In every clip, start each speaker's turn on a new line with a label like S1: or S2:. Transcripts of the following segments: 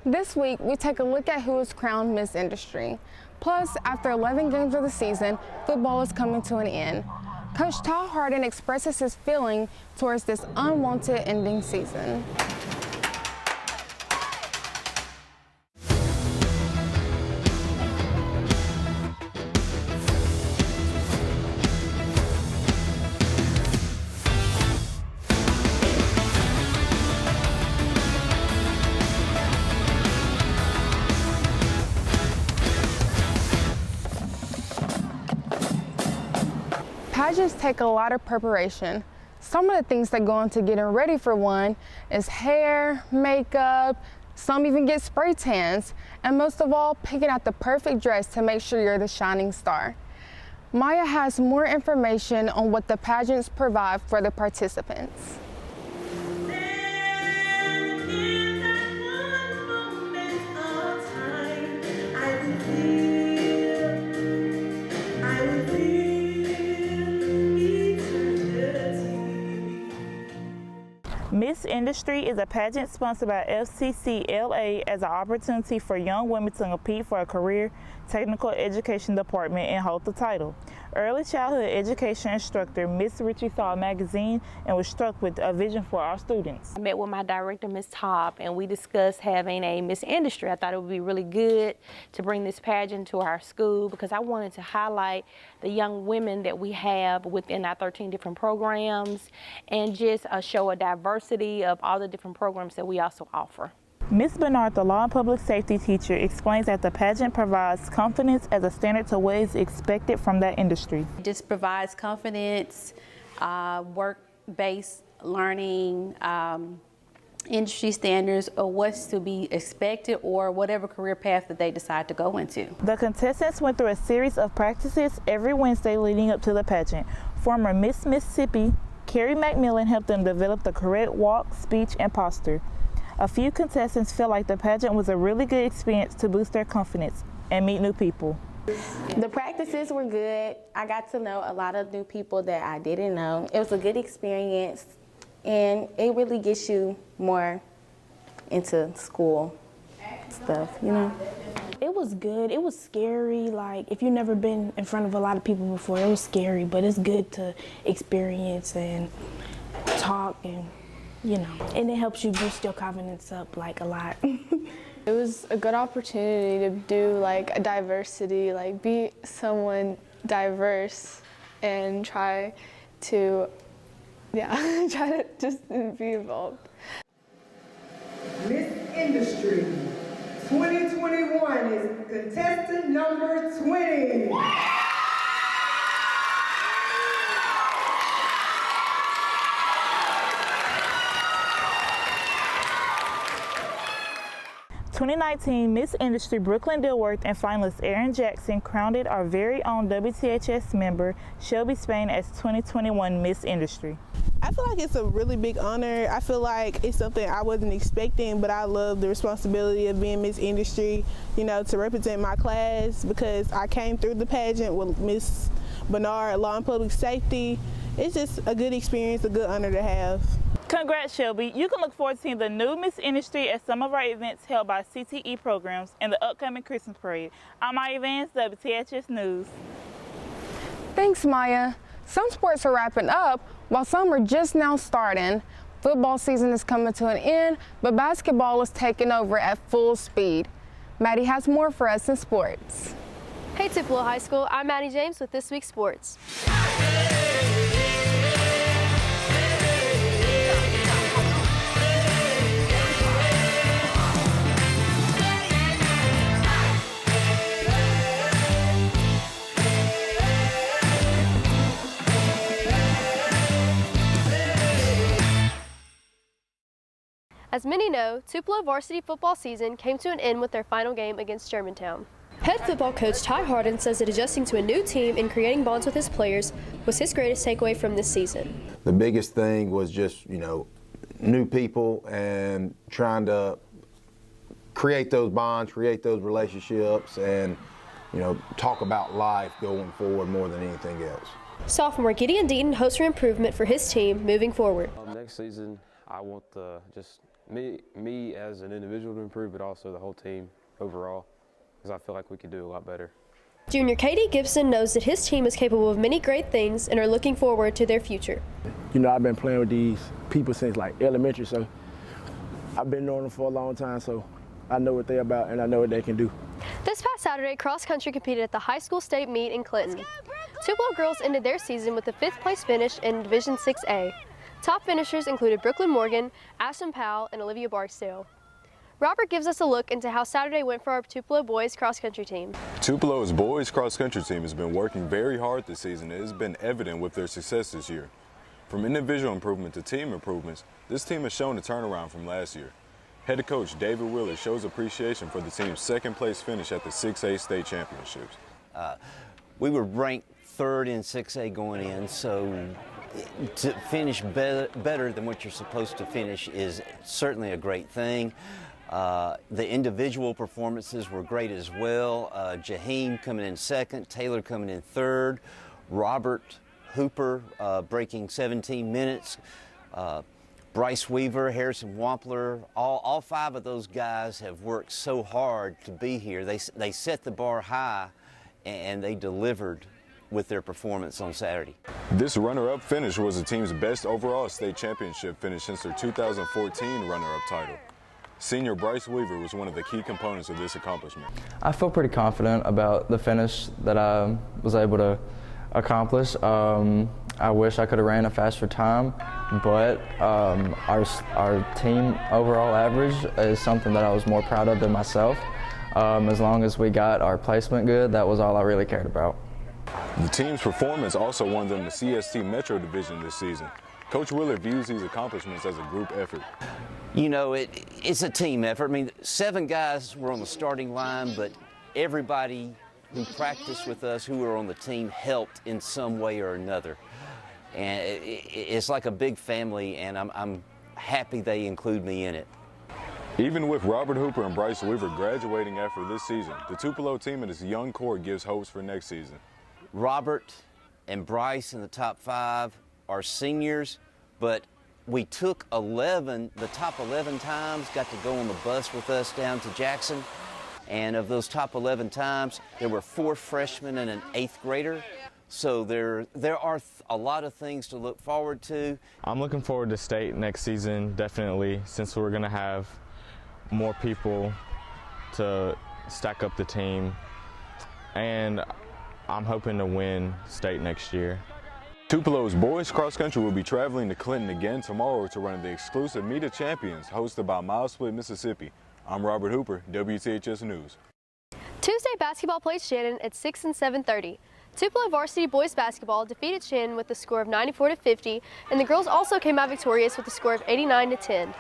S1: This week, we take a look at who is crowned Miss Industry. Plus, after 11 games of the season, football is coming to an end. Coach Ty Harden expresses his feeling towards this unwanted ending season. Pageants take a lot of preparation. Some of the things that go into getting ready for one is hair, makeup, some even get spray tans, and most of all, picking out the perfect dress to make sure you're the shining star. Maya has more information on what the pageants provide for the participants.
S2: Miss Industry is a pageant sponsored by FCCLA as an opportunity for young women to compete for a career technical education department and hold the title. Early childhood education instructor Miss Ritchie saw a magazine and was struck with a vision for our students.
S3: I met with my director, Ms. Top, and we discussed having a Miss Industry. I thought it would be really good to bring this pageant to our school because I wanted to highlight the young women that we have within our 13 different programs and just show a diversity of all the different programs that we also offer.
S2: Ms. Bernard, the law and public safety teacher, explains that the pageant provides confidence as a standard to what is expected from that industry.
S4: It just provides confidence, work-based learning, industry standards, or what's to be expected or whatever career path that they decide to go into.
S2: The contestants went through a series of practices every Wednesday leading up to the pageant. Former Miss Mississippi, Carrie McMillan, helped them develop the correct walk, speech, and posture. A few contestants felt like the pageant was a really good experience to boost their confidence and meet new people.
S5: The practices were good. I got to know a lot of new people that I didn't know. It was a good experience, and it really gets you more into school stuff, you know.
S6: It was good. It was scary. Like, if you've never been in front of a lot of people before, it was scary, but it's good to experience and talk and, you know, and it helps you boost your confidence up, like, a lot.
S7: It was a good opportunity to do, like, a diversity, like, be someone diverse and try to, try to just be involved.
S8: Miss Industry 2021 is contestant number 20.
S2: 2019 Miss Industry Brooklyn Dilworth and finalist Erin Jackson crowned our very own WTHS member Shelby Spain as 2021 Miss Industry.
S9: I feel like it's a really big honor. I feel like it's something I wasn't expecting, but I love the responsibility of being Miss Industry, you know, to represent my class because I came through the pageant with Miss Bernard, Law and Public Safety. It's just a good experience, a good honor to have.
S2: Congrats, Shelby. You can look forward to seeing the new Miss Industry at some of our events held by CTE programs and the upcoming Christmas parade. I'm Maya Vance, WTHS News.
S1: Thanks, Maya. Some sports are wrapping up, while some are just now starting. Football season is coming to an end, but basketball is taking over at full speed. Maddie has more for us in sports.
S10: Hey Tupelo High School, I'm Maddie James with this week's sports. As many know, Tupelo varsity football season came to an end with their final game against Germantown. Head football coach Ty Harden says that adjusting to a new team and creating bonds with his players was his greatest takeaway from this season.
S11: The biggest thing was just, you know, new people and trying to create those bonds, create those relationships, and, you know, talk about life going forward more than anything else.
S10: Sophomore Gideon Deaton hopes for improvement for his team moving forward.
S12: Next season, I want to just Me as an individual to improve, but also the whole team overall, because I feel like we could do a lot better.
S10: Junior Katie Gibson knows that his team is capable of many great things and are looking forward to their future.
S13: You know, I've been playing with these people since like elementary, so I've been knowing them for a long time, so I know what they're about and I know what they can do.
S10: This past Saturday, cross country competed at the high school state meet in Clinton. Tupelo girls ended their season with a 5th place finish in Division 6A. Top finishers included Brooklyn Morgan, Ashton Powell, and Olivia Barksdale. Robert gives us a look into how Saturday went for our Tupelo boys cross country team.
S14: Tupelo's boys cross country team has been working very hard this season. It has been evident with their success this year. From individual improvement to team improvements, this team has shown a turnaround from last year. Head coach David Wheeler shows appreciation for the team's 2nd place finish at the 6A state championships.
S15: We were ranked 3rd in 6A going in, so to finish better than what you're supposed to finish is certainly a great thing. The individual performances were great as well. Jaheim coming in 2nd, Taylor coming in 3rd, Robert Hooper breaking 17 minutes, Bryce Weaver, Harrison Wampler, all 5 of those guys have worked so hard to be here. They set the bar high and they delivered with their performance on Saturday.
S14: This runner-up finish was the team's best overall state championship finish since their 2014 runner-up title. Senior Bryce Weaver was one of the key components of this accomplishment.
S16: I feel pretty confident about the finish that I was able to accomplish. I wish I could have ran a faster time, but our team overall average is something that I was more proud of than myself. As long as we got our placement good, that was all I really cared about.
S14: The team's performance also won them the CST Metro Division this season. Coach Wheeler views these accomplishments as a group effort.
S15: You know, it's a team effort. I mean, 7 guys were on the starting line, but everybody who practiced with us, who were on the team, helped in some way or another. And it's like a big family, and I'm happy they include me in it.
S14: Even with Robert Hooper and Bryce Weaver graduating after this season, the Tupelo team and its young core gives hopes for next season.
S15: Robert and Bryce in the top 5 are seniors, but we took the top 11 times, got to go on the bus with us down to Jackson. And of those top 11 times, there were 4 freshmen and an 8th grader. So there are a lot of things to look forward to.
S17: I'm looking forward to state next season, definitely, since we're going to have more people to stack up the team. And I'm hoping to win state next year.
S14: Tupelo's boys cross country will be traveling to Clinton again tomorrow to run the exclusive Meet of Champions hosted by Mile Split, Mississippi. I'm Robert Hooper, WTHS News.
S10: Tuesday basketball played Shannon at 6 and 7:30. Tupelo varsity boys basketball defeated Shannon with a score of 94-50, and the girls also came out victorious with a score of 89-10.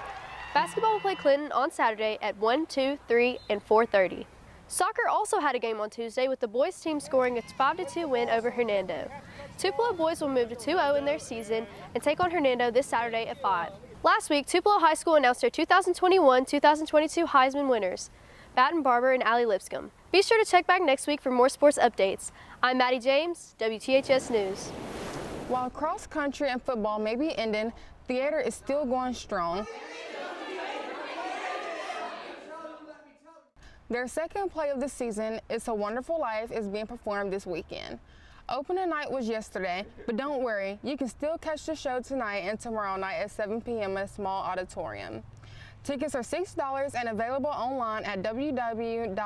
S10: Basketball will play Clinton on Saturday at 1, 2, 3, and 4:30. Soccer also had a game on Tuesday with the boys team scoring a 5-2 win over Hernando. Tupelo boys will move to 2-0 in their season and take on Hernando this Saturday at 5. Last week, Tupelo High School announced their 2021-2022 Heisman winners, Baton Barber and Allie Lipscomb. Be sure to check back next week for more sports updates. I'm Maddie James, WTHS News.
S1: While cross country and football may be ending, theater is still going strong. Their second play of the season, It's a Wonderful Life, is being performed this weekend. Opening night was yesterday, but don't worry, you can still catch the show tonight and tomorrow night at 7 p.m. at a small auditorium. Tickets are $6 and available online at www.gofan.co.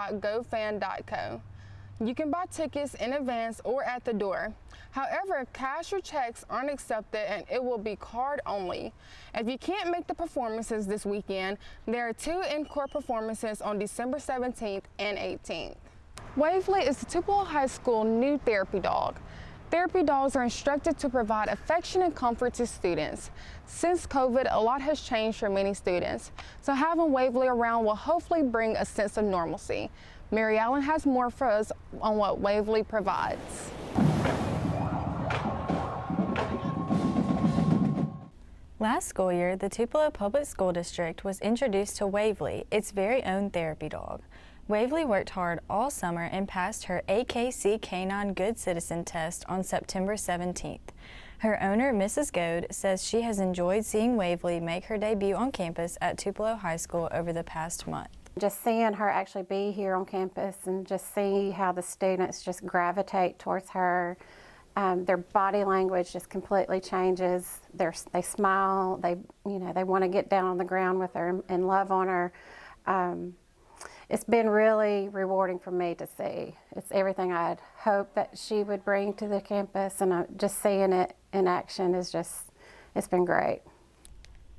S1: You can buy tickets in advance or at the door. However, cash or checks aren't accepted and it will be card only. If you can't make the performances this weekend, there are 2 encore performances on December 17th and 18th. Waverly is the Tupelo High School new therapy dog. Therapy dogs are instructed to provide affection and comfort to students. Since COVID, a lot has changed for many students, so having Waverly around will hopefully bring a sense of normalcy. Mary Allen has more for us on what Waverly provides.
S18: Last school year, the Tupelo Public School District was introduced to Waverly, its very own therapy dog. Waverly worked hard all summer and passed her AKC Canine Good Citizen test on September 17th. Her owner, Mrs. Goad, says she has enjoyed seeing Waverly make her debut on campus at Tupelo High School over the past month.
S19: Just seeing her actually be here on campus and just see how the students just gravitate towards her. Their body language just completely changes. They smile. They want to get down on the ground with her and love on her. It's been really rewarding for me to see. It's everything I'd hoped that she would bring to the campus, and just seeing it in action is it's been great.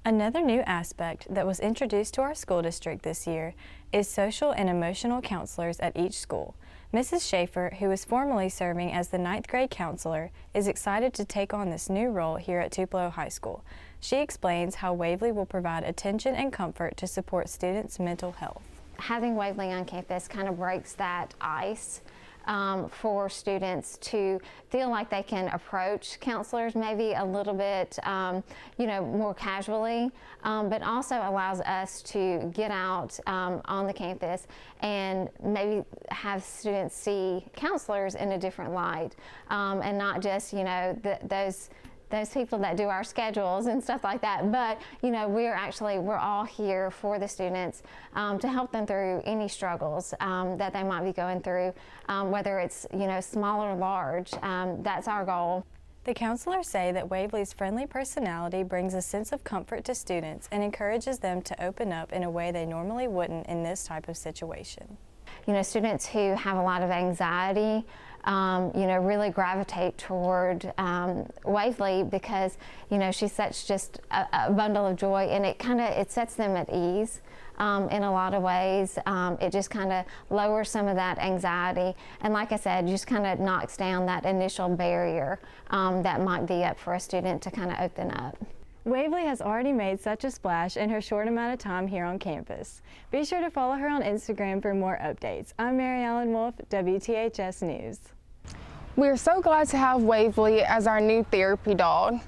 S18: Another new aspect that was introduced to our school district this year is social and emotional counselors at each school. Mrs. Schaefer, who is formerly serving as the 9th grade counselor, is excited to take on this new role here at Tupelo High School. She explains how Waverly will provide attention and comfort to support students' mental health.
S20: Having Waverly on campus kind of breaks that ice for students to feel like they can approach counselors maybe a little bit, more casually, but also allows us to get out on the campus and maybe have students see counselors in a different light, and not just, those people that do our schedules and stuff like that. But, we're all here for the students to help them through any struggles that they might be going through, whether it's, small or large. That's our goal.
S18: The counselors say that Waverly's friendly personality brings a sense of comfort to students and encourages them to open up in a way they normally wouldn't in this type of situation.
S20: Students who have a lot of anxiety, really gravitate toward Waverly because, she's such just a bundle of joy, and it sets them at ease in a lot of ways. It just kind of lowers some of that anxiety, and like I said, just kind of knocks down that initial barrier that might be up for a student to kind of open up.
S18: Waverly has already made such a splash in her short amount of time here on campus. Be sure to follow her on Instagram for more updates. I'm Mary Ellen Wolf, WTHS News.
S1: We are so glad to have Waverly as our new therapy dog.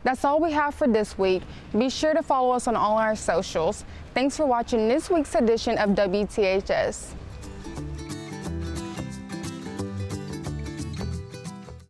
S1: That's all we have for this week. Be sure to follow us on all our socials. Thanks for watching this week's edition of WTHS.